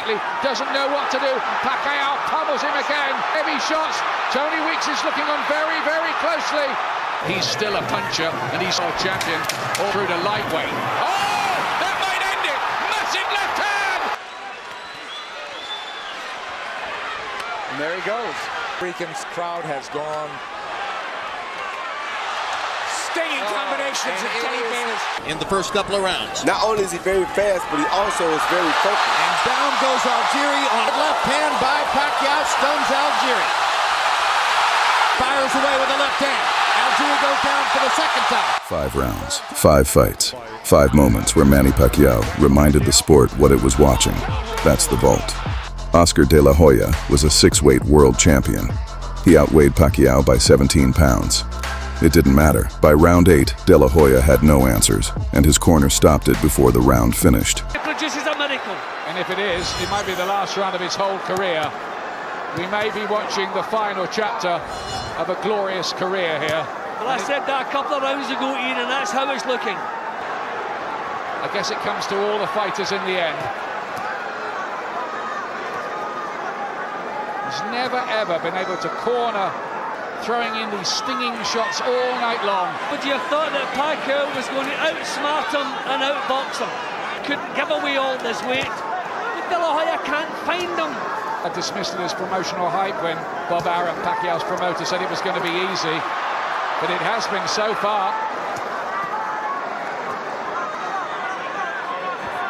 slightly, doesn't know what to do. Pacquiao pummels him again. Heavy shots. Tony Weeks is looking on very, very closely. He's still a puncher, and he's our champion all through to lightweight. Oh, that might end it. Massive left hand. And there he goes. Freakin's crowd has gone. Stinging combinations of Teddy Bayless. In the first couple of rounds. Not only is he very fast, but he also is very focused. And down goes Algieri on the left hand by Pacquiao, stuns Algieri. Fires away with the left hand. Algieri goes down for the second time. 5 rounds, 5 fights, 5 moments where Manny Pacquiao reminded the sport what it was watching. That's the vault. Oscar De La Hoya was a 6-weight world champion. He outweighed Pacquiao by 17 pounds. It didn't matter. By round 8, De La Hoya had no answers, and his corner stopped it before the round finished. It produces a miracle. And if it is, it might be the last round of his whole career. We may be watching the final chapter of a glorious career here. Well, I said that a couple of rounds ago, Ian, and that's how it's looking. I guess it comes to all the fighters in the end. He's never ever been able to corner, throwing in these stinging shots all night long. Would you have thought that Pacquiao was going to outsmart him and outbox him? Couldn't give away all this weight. But De La Hoya can't find him. I dismissed it as promotional hype when Bob Arum, Pacquiao's promoter, said it was going to be easy. But it has been so far.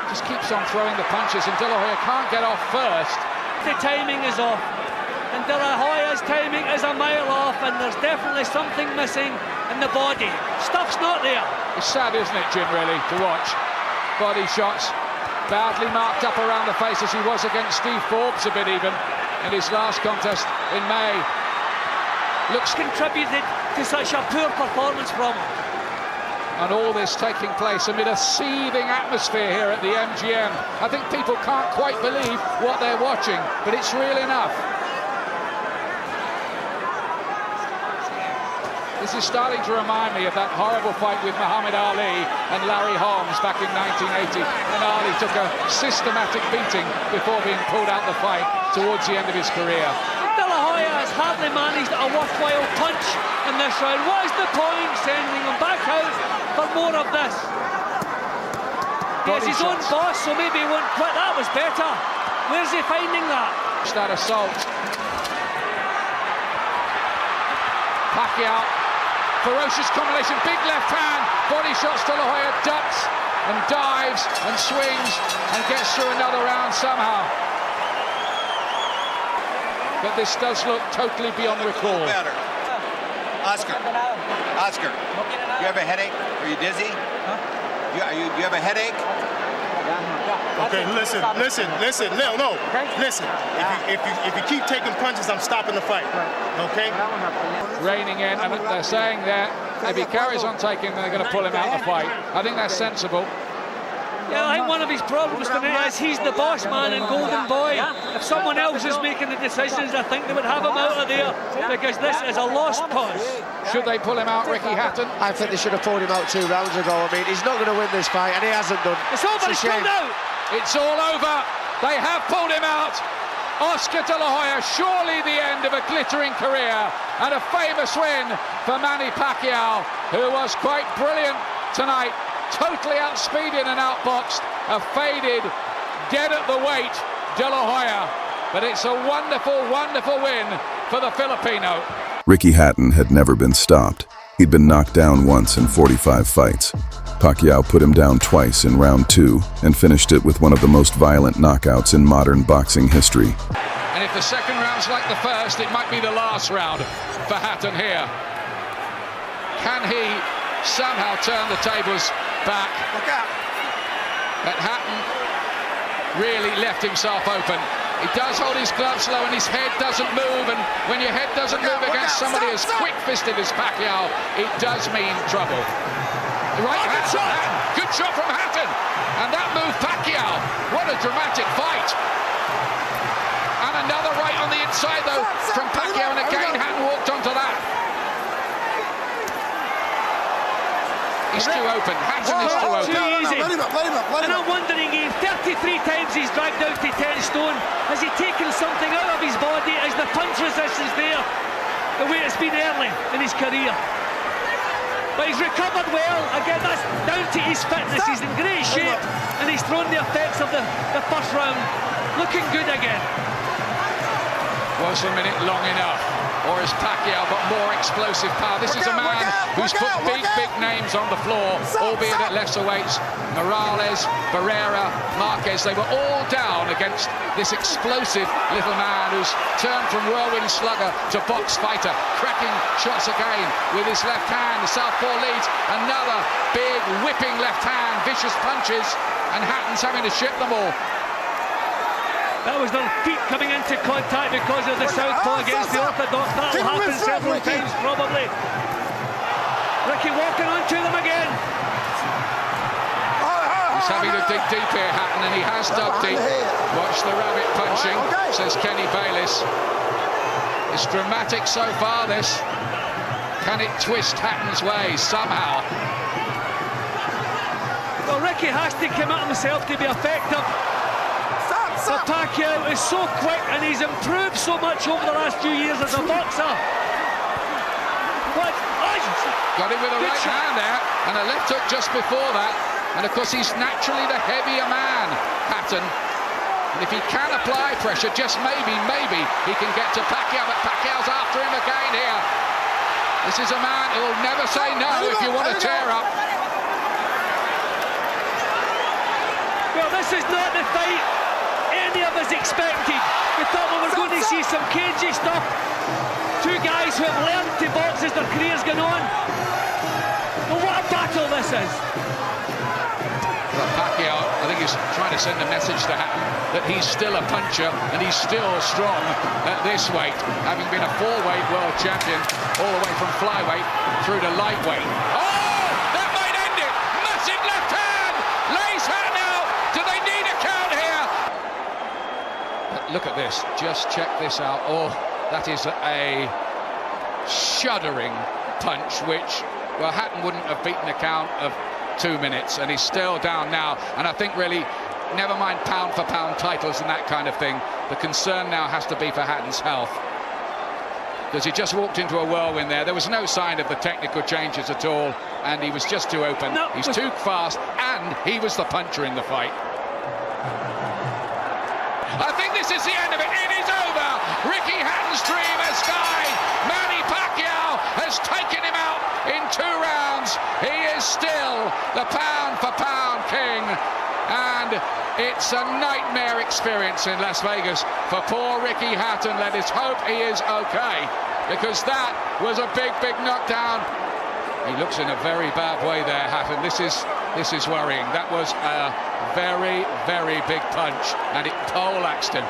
Just keeps on throwing the punches, and De La Hoya can't get off first. The timing is off. And De La Hoya's timing is a mile off, and there's definitely something missing in the body. Stuff's not there. It's sad, isn't it, Jim, really, to watch? Body shots badly marked up around the face, as he was against Steve Forbes a bit even in his last contest in May. Looks contributed to such a poor performance from him. And all this taking place amid a seething atmosphere here at the MGM. I think people can't quite believe what they're watching, but it's real enough. This is starting to remind me of that horrible fight with Muhammad Ali and Larry Holmes back in 1980, when Ali took a systematic beating before being pulled out the fight towards the end of his career. De La Hoya has hardly managed a worthwhile punch in this round. What is the point sending him back out for more of this? He has his own boss, so maybe he won't quit. That was better. Where's he finding that? That assault. Pacquiao. Ferocious combination, big left hand, body shots. De La Hoya ducks and dives and swings and gets through another round somehow. But this does look totally beyond recall. Oscar, you have a headache? Are you dizzy? You have a headache? Okay, listen. No. Listen. If you keep taking punches, I'm stopping the fight. Okay? Reining in, and they're saying that if he carries on taking, they're going to pull him out of the fight. I think that's sensible. Yeah, I think one of his problems tonight is he's the boss man and golden boy. If someone else is making the decisions, I think they would have him out of there, because this is a lost cause. Should they pull him out, Ricky Hatton? I think they should have pulled him out 2 rounds ago. I mean, he's not going to win this fight, and he hasn't done. It's over, it's pulled out. It's all over. They have pulled him out. Oscar De La Hoya, surely the end of a glittering career, and a famous win for Manny Pacquiao, who was quite brilliant tonight. Totally outspeeded and outboxed a faded, dead at the weight De La Hoya. But it's a wonderful, wonderful win for the Filipino. Ricky Hatton had never been stopped. He'd been knocked down once in 45 fights. Pacquiao put him down twice in round 2 and finished it with one of the most violent knockouts in modern boxing history. And if the second round's like the first, it might be the last round for Hatton here. Can he somehow turn the tables back? Look out. But Hatton really left himself open. He does hold his gloves low and his head doesn't move, and when your head doesn't move against somebody as quick-fisted as Pacquiao, it does mean trouble. Right, Hatton. Good shot from Hatton. And that moved Pacquiao. What a dramatic fight. And another right on the inside, though, from Pacquiao, and again Hatton walked onto that. He's too open. Hatton is too open. Too easy. Let him up. And I'm wondering, 33 times he's dragged out to 10 stone. Has he taken something out of his body? Is the punch resistance there the way it's been early in his career? But he's recovered well. Again, that's down to his fitness. He's in great shape, and he's thrown the effects of the first round. Looking good again. Was the minute long enough? Or has Pacquiao got more explosive power? This is a man who's put big names on the floor, albeit at lesser weights. Morales, Barrera, Marquez, they were all down against this explosive little man who's turned from whirlwind slugger to box fighter, cracking shots again with his left hand. The southpaw leads, another big whipping left hand, vicious punches, and Hatton's having to ship them all. That was their feet coming into contact because of the southpaw against the orthodox. That'll happen several times probably. Ricky walking onto them again. He's having to dig deep here, Hatton, and he has dug deep. Watch the rabbit punching, says Kenny Bayless. It's dramatic so far, this. Can it twist Hatton's way somehow? Well, Ricky has to come at himself to be effective. But Pacquiao is so quick, and he's improved so much over the last few years as a boxer. What? Got him with a right hand there, and a left hook just before that. And of course, he's naturally the heavier man, Hatton. And if he can apply pressure, just maybe he can get to Pacquiao. But Pacquiao's after him again here. This is a man who will never say no if you want to tear up. Well, this is not the fight any of us expected. We thought we were going to see some cagey stuff. Two guys who have learned to box as their careers gone on. Well, what a battle this is. But Pacquiao, I think he's trying to send a message to Hatton that he's still a puncher and he's still strong at this weight, having been a 4-weight world champion all the way from flyweight through to lightweight. Oh, that might end it. Massive left hand. Lays Hatton out. Do they need a count here? Look at this, just check this out. Oh, that is a shuddering punch, which, well, Hatton wouldn't have beaten a count of 2 minutes, and he's still down now. And I think really, never mind pound for pound titles and that kind of thing, the concern now has to be for Hatton's health, because he just walked into a whirlwind there. There was no sign of the technical changes at all, and he was just too open. No. He's too fast, and he was the puncher in the fight. I think this is the end of it. It is over. Ricky Hatton's dream has died. Manny Pacquiao has taken him out in 2 rounds. He is still the pound-for-pound king. And it's a nightmare experience in Las Vegas for poor Ricky Hatton. Let us hope he is okay, because that was a big knockdown. He looks in a very bad way there, Hatton. This is worrying. That was a very big punch, and it poleaxed him.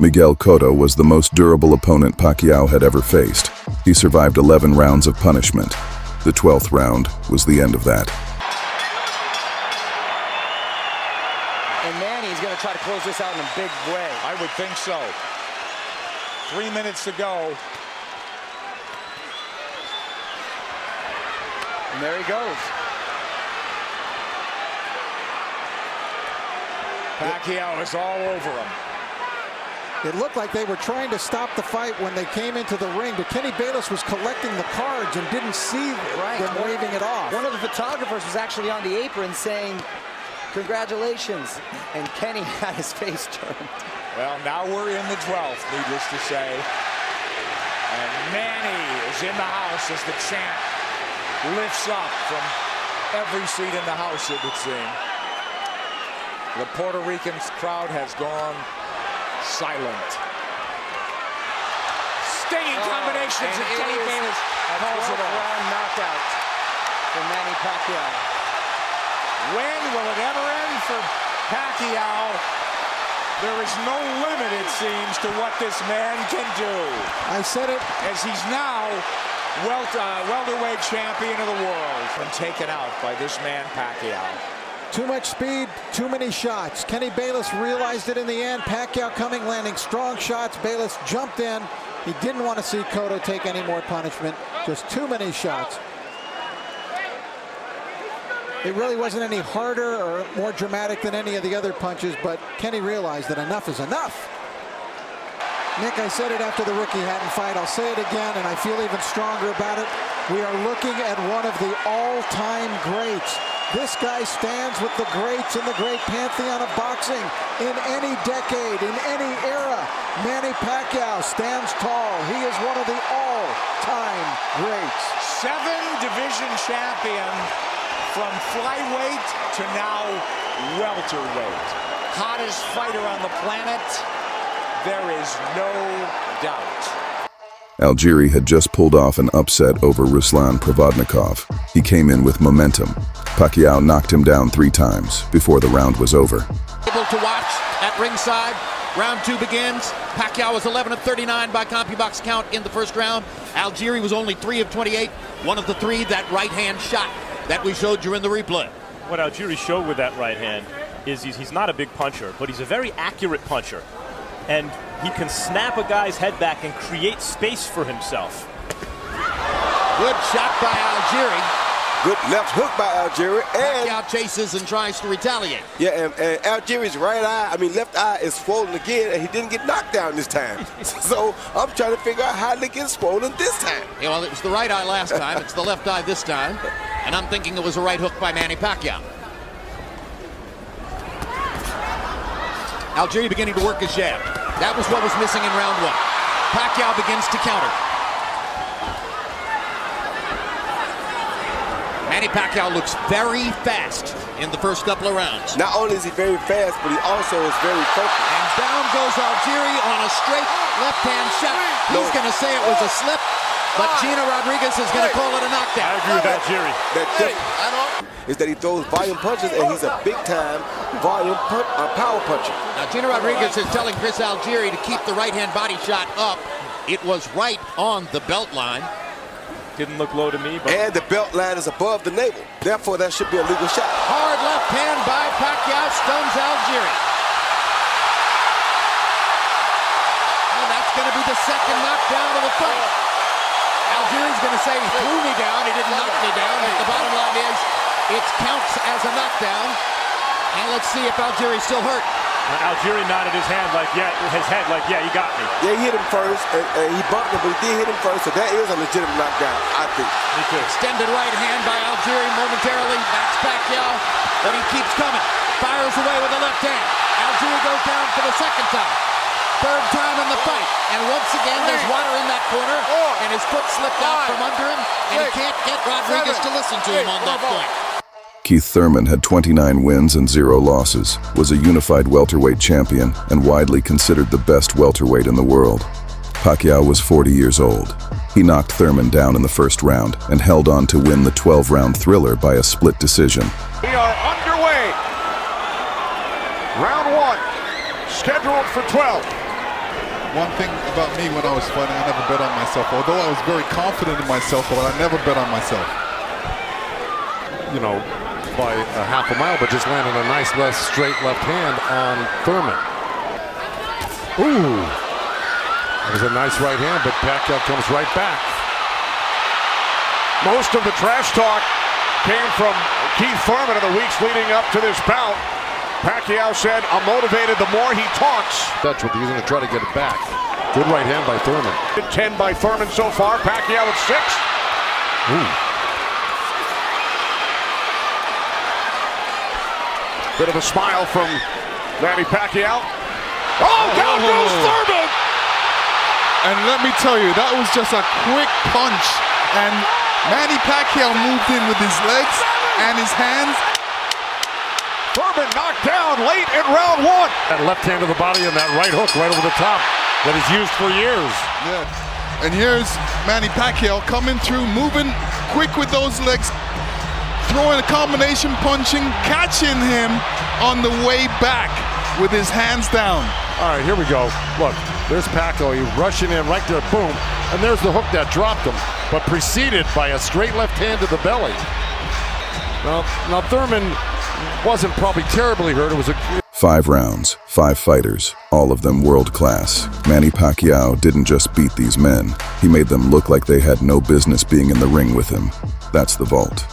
Miguel Cotto was the most durable opponent Pacquiao had ever faced. He survived 11 rounds of punishment. The 12th round was the end of that. And Manny's going to try to close this out in a big way. I would think so. 3 minutes to go. And there he goes. Pacquiao is all over him. It looked like they were trying to stop the fight when they came into the ring, but Kenny Bayless was collecting the cards and didn't see them waving it off. One of the photographers was actually on the apron saying, "Congratulations," and Kenny had his face turned. Well, now we're in the 12th, needless to say. And Manny is in the house as the chant lifts up from every seat in the house, it would seem. The Puerto Rican crowd has gone silent. Stinging combinations, and Kenny Bayless calls it off. Round knockout for Manny Pacquiao. When will it ever end for Pacquiao? There is no limit, it seems, to what this man can do. I said it. As he's now welterweight champion of the world, and taken out by this man Pacquiao. Too much speed, too many shots. Kenny Bayless realized it in the end. Pacquiao coming, landing strong shots. Bayless jumped in. He didn't want to see Cotto take any more punishment. Just too many shots. It really wasn't any harder or more dramatic than any of the other punches, but Kenny realized that enough is enough. Nick, I said it after the Ricky Hatton fight. I'll say it again, and I feel even stronger about it. We are looking at one of the all-time greats. This guy stands with the greats in the great pantheon of boxing in any decade, in any era. Manny Pacquiao stands tall. He is one of the all-time greats. 7-division champion from flyweight to now welterweight. Hottest fighter on the planet. There is no doubt. Algieri had just pulled off an upset over Ruslan Provodnikov. He came in with momentum. Pacquiao knocked him down 3 times before the round was over. Able to watch at ringside. Round 2 begins. Pacquiao was 11 of 39 by CompuBox count in the first round. Algieri was only 3 of 28. One of the 3, that right hand shot that we showed you in the replay. What Algieri showed with that right hand is he's not a big puncher, but he's a very accurate puncher. And he can snap a guy's head back and create space for himself. Good shot by Algieri. Good left hook by Algieri. And Pacquiao chases and tries to retaliate. yeah, and Algieri's left eye is swollen again, and he didn't get knocked down this time. So I'm trying to figure out how to get swollen this time. Yeah, well, it was the right eye last time. It's the left eye this time. And I'm thinking it was a right hook by Manny Pacquiao. Algieri beginning to work his jab. That was what was missing in round 1. Pacquiao begins to counter. Manny Pacquiao looks very fast in the first couple of rounds. Not only is he very fast, but he also is very focused. And down goes Algieri on a straight left-hand shot. He's going to say it was a slip, but Gina Rodriguez is going to call it a knockdown. I agree with Algieri. Is that he throws volume punches, and he's a big-time power puncher. Now, Gina Rodriguez is telling Chris Algieri to keep the right-hand body shot up. It was right on the belt line. Didn't look low to me, but... And the belt line is above the navel. Therefore, that should be a legal shot. Hard left hand by Pacquiao stuns Algieri. And that's going to be the second knockdown of the fight. Algieri's going to say he threw me down. He didn't knock me down. But the bottom line is it counts as a knockdown. And let's see if Algieri's still hurt. Algieri nodded his head like, yeah, you got me. Yeah, he hit him first, and he bumped him, but he did hit him first, so that is a legitimate knockdown, I think. Me too. Extended right hand by Algieri momentarily, backs Pacquiao, but he keeps coming. Fires away with the left hand. Algieri goes down for the second time. Third time in the fight, and once again there's water in that corner, and his foot slipped out from under him, and he can't get Rodriguez to listen to him on that point. Keith Thurman had 29 wins and 0 losses, was a unified welterweight champion, and widely considered the best welterweight in the world. Pacquiao was 40 years old. He knocked Thurman down in the first round and held on to win the 12-round thriller by a split decision. We are underway. Round 1, scheduled for 12. One thing about me when I was fighting, I never bet on myself. Although I was very confident in myself, but I never bet on myself. You know, by a half a mile, but just landed a nice straight left hand on Thurman. Ooh, that was a nice right hand, but Pacquiao comes right back. Most of the trash talk came from Keith Thurman in the weeks leading up to this bout. Pacquiao said, "I'm motivated the more he talks." That's what he's going to try to get it back. Good right hand by Thurman. 10 by Thurman so far. Pacquiao at 6. Ooh. Bit of a smile from Manny Pacquiao. Oh, down goes Thurman! And let me tell you, that was just a quick punch. And Manny Pacquiao moved in with his legs and his hands. Thurman knocked down late in round 1. That left hand to the body and that right hook right over the top that he's used for years. Yeah. And here's Manny Pacquiao coming through, moving quick with those legs, throwing a combination punching, catching him on the way back with his hands down. All right, here we go. Look, there's Pacquiao. He's rushing in right there, boom. And there's the hook that dropped him, but preceded by a straight left hand to the belly. Now Thurman wasn't probably terribly hurt. It was 5 rounds, 5 fighters, all of them world class. Manny Pacquiao didn't just beat these men. He made them look like they had no business being in the ring with him. That's the vault.